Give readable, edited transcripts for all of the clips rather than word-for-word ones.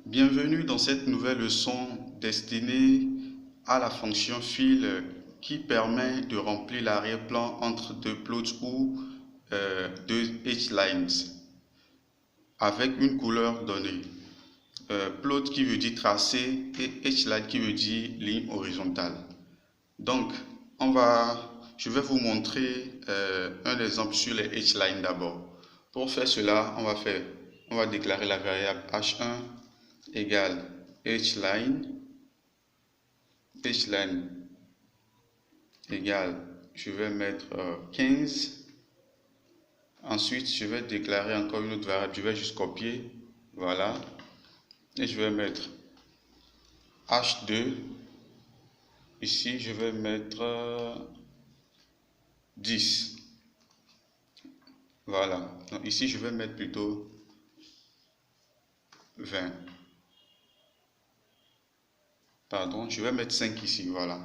Bienvenue dans cette nouvelle leçon destinée à la fonction fill qui permet de remplir l'arrière-plan entre deux plots ou deux H-lines avec une couleur donnée. Plot qui veut dire tracé et H-line qui veut dire ligne horizontale. Donc, je vais vous montrer un exemple sur les H-lines d'abord. Pour faire cela, on va déclarer la variable H1 égale Hline égale, je vais mettre 15. Ensuite, je vais déclarer encore une autre variable, je vais juste copier, voilà. Et je vais mettre H2. Ici, je vais mettre 10. Voilà. Donc ici, je vais mettre plutôt 20. Pardon, je vais mettre 5 ici, voilà.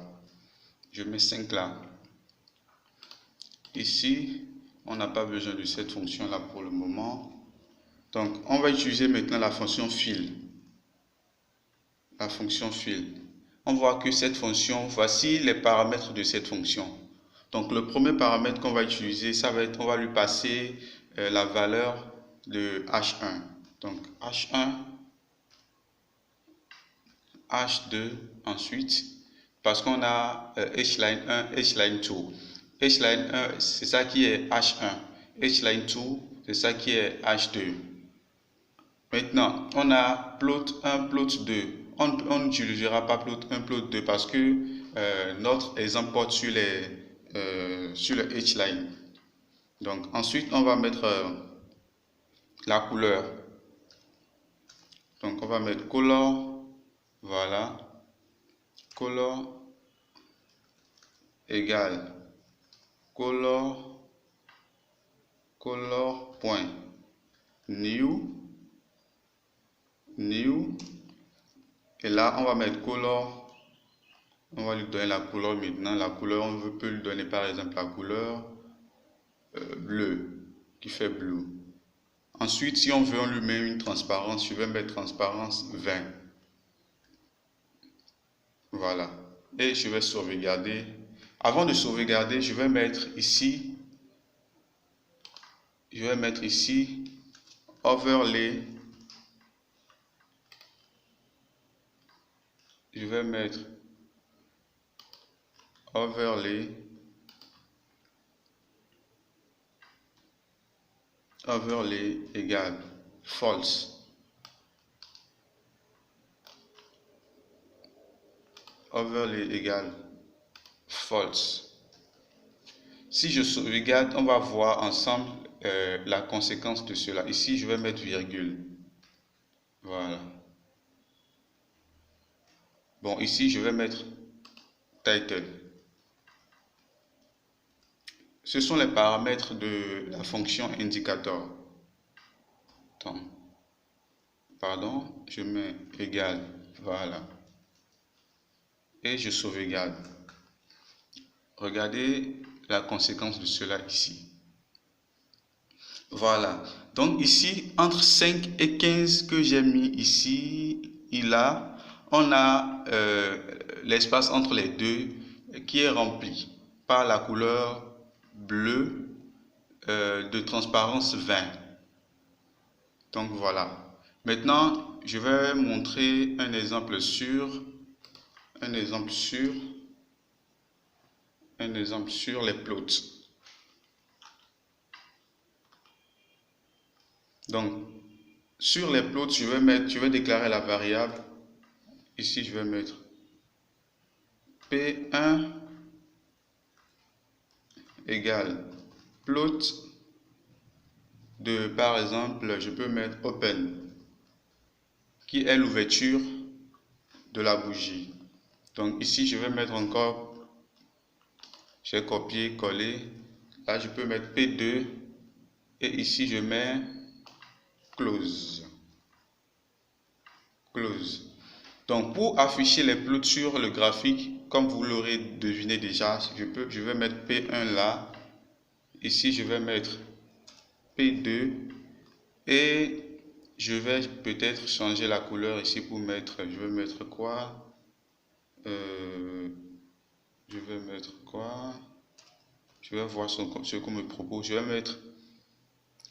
Je mets 5 là. Ici, on n'a pas besoin de cette fonction-là pour le moment. Donc, on va utiliser maintenant la fonction fill. La fonction fill. On voit que cette fonction, voici les paramètres de cette fonction. Donc, le premier paramètre qu'on va utiliser, ça va être, on va lui passer la valeur de H1. Donc, H1, H2, ensuite, parce qu'on a Hline 1, Hline 2. Hline 1, c'est ça qui est H1. Hline 2, c'est ça qui est H2. Maintenant, on a plot 1, plot 2. On n'utilisera pas plot 1, plot 2 parce que notre exemple porte sur le Hline. Donc, ensuite, on va mettre la couleur. Donc, on va mettre color. Voilà. Color égale color point new. Et là, on va mettre color. On va lui donner la couleur maintenant. La couleur, on peut lui donner par exemple la couleur bleu, qui fait blue. Ensuite, si on veut, on lui met une transparence. Je vais mettre transparence 20. Voilà. Et je vais sauvegarder. Avant de sauvegarder, je vais mettre ici overlay. Je vais mettre overlay égale false. Overlay égale false. Si je sauvegarde, on va voir ensemble la conséquence de cela. Ici, je vais mettre virgule. Voilà. Bon, ici, je vais mettre title. Ce sont les paramètres de la fonction indicator. Donc, pardon, je mets égal. Voilà. Et je sauvegarde. Regardez la conséquence de cela ici. Voilà. Donc ici, entre 5 et 15 que j'ai mis ici, on a l'espace entre les deux qui est rempli par la couleur bleue de transparence 20. Donc voilà. Maintenant, je vais montrer un exemple sur les plots. Donc, sur les plots, je vais déclarer la variable. Ici, je vais mettre P1 égale plot de, par exemple, je peux mettre open, qui est l'ouverture de la bougie. Donc ici, je vais mettre encore, j'ai copié, collé. Là, je peux mettre P2 et ici, je mets close. Donc, pour afficher les plots sur le graphique, comme vous l'aurez deviné déjà, je vais mettre P1 là. Ici, je vais mettre P2 et je vais peut-être changer la couleur ici pour mettre, je vais mettre quoi? Je vais mettre quoi? Je vais voir ce qu'on me propose. Je vais mettre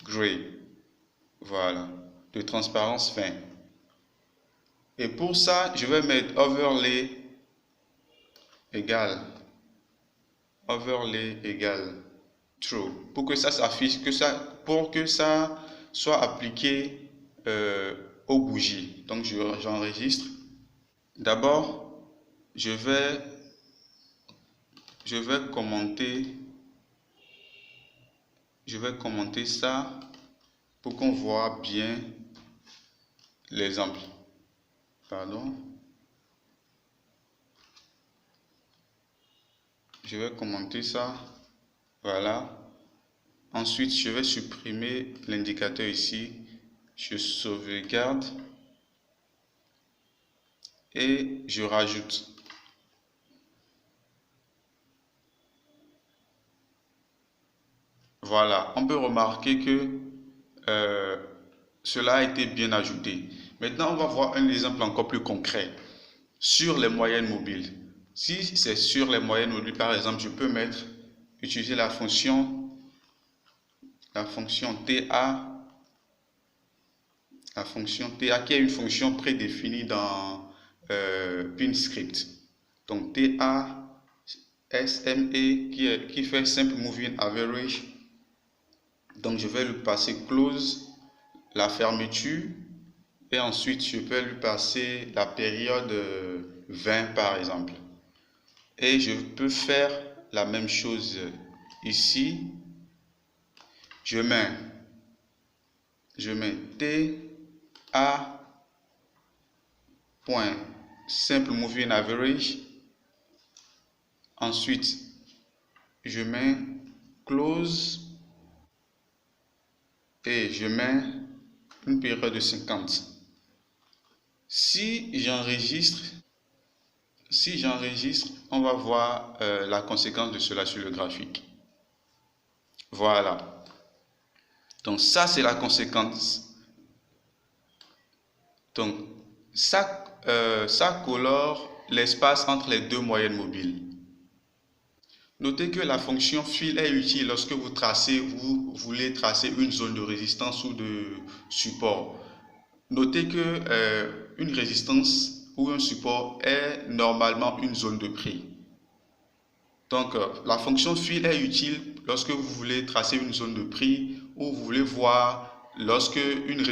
gray. Voilà. De transparence fin. Et pour ça, je vais mettre overlay égale true. Pour que ça s'affiche, pour que ça soit appliqué aux bougies. Donc j'enregistre. D'abord, je vais commenter ça pour qu'on voit bien l'exemple. Pardon. Je vais commenter ça. Voilà. Ensuite, je vais supprimer l'indicateur ici. Je sauvegarde. Et je rajoute. Voilà. On peut remarquer que cela a été bien ajouté. Maintenant, on va voir un exemple encore plus concret sur les moyennes mobiles. Si c'est sur les moyennes mobiles, par exemple, je peux utiliser la fonction TA qui est une fonction prédéfinie dans PinScript. Donc TA SME qui fait Simple Moving Average. Donc je vais lui passer close, la fermeture, et ensuite je peux lui passer la période 20 par exemple. Et je peux faire la même chose ici. Je mets TA point Simple Moving Average. Ensuite, je mets close et je mets une période de 50. Si j'enregistre, on va voir la conséquence de cela sur le graphique. Voilà. Donc ça, c'est la conséquence. Donc ça colore l'espace entre les deux moyennes mobiles. Notez que la fonction fill est utile lorsque vous voulez tracer une zone de résistance ou de support. Notez que une résistance ou un support est normalement une zone de prix. Donc la fonction fill est utile lorsque vous voulez tracer une zone de prix ou vous voulez voir lorsque une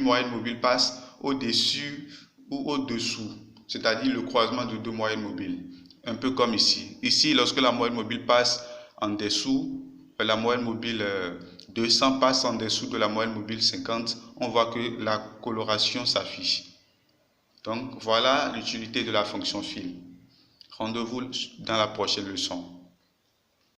moyenne mobile passe au-dessus ou au-dessous, c'est-à-dire le croisement de deux moyennes mobiles. Un peu comme ici. Ici, lorsque la moyenne mobile passe en dessous, la moyenne mobile 200 passe en dessous de la moyenne mobile 50, on voit que la coloration s'affiche. Donc, voilà l'utilité de la fonction fill. Rendez-vous dans la prochaine leçon.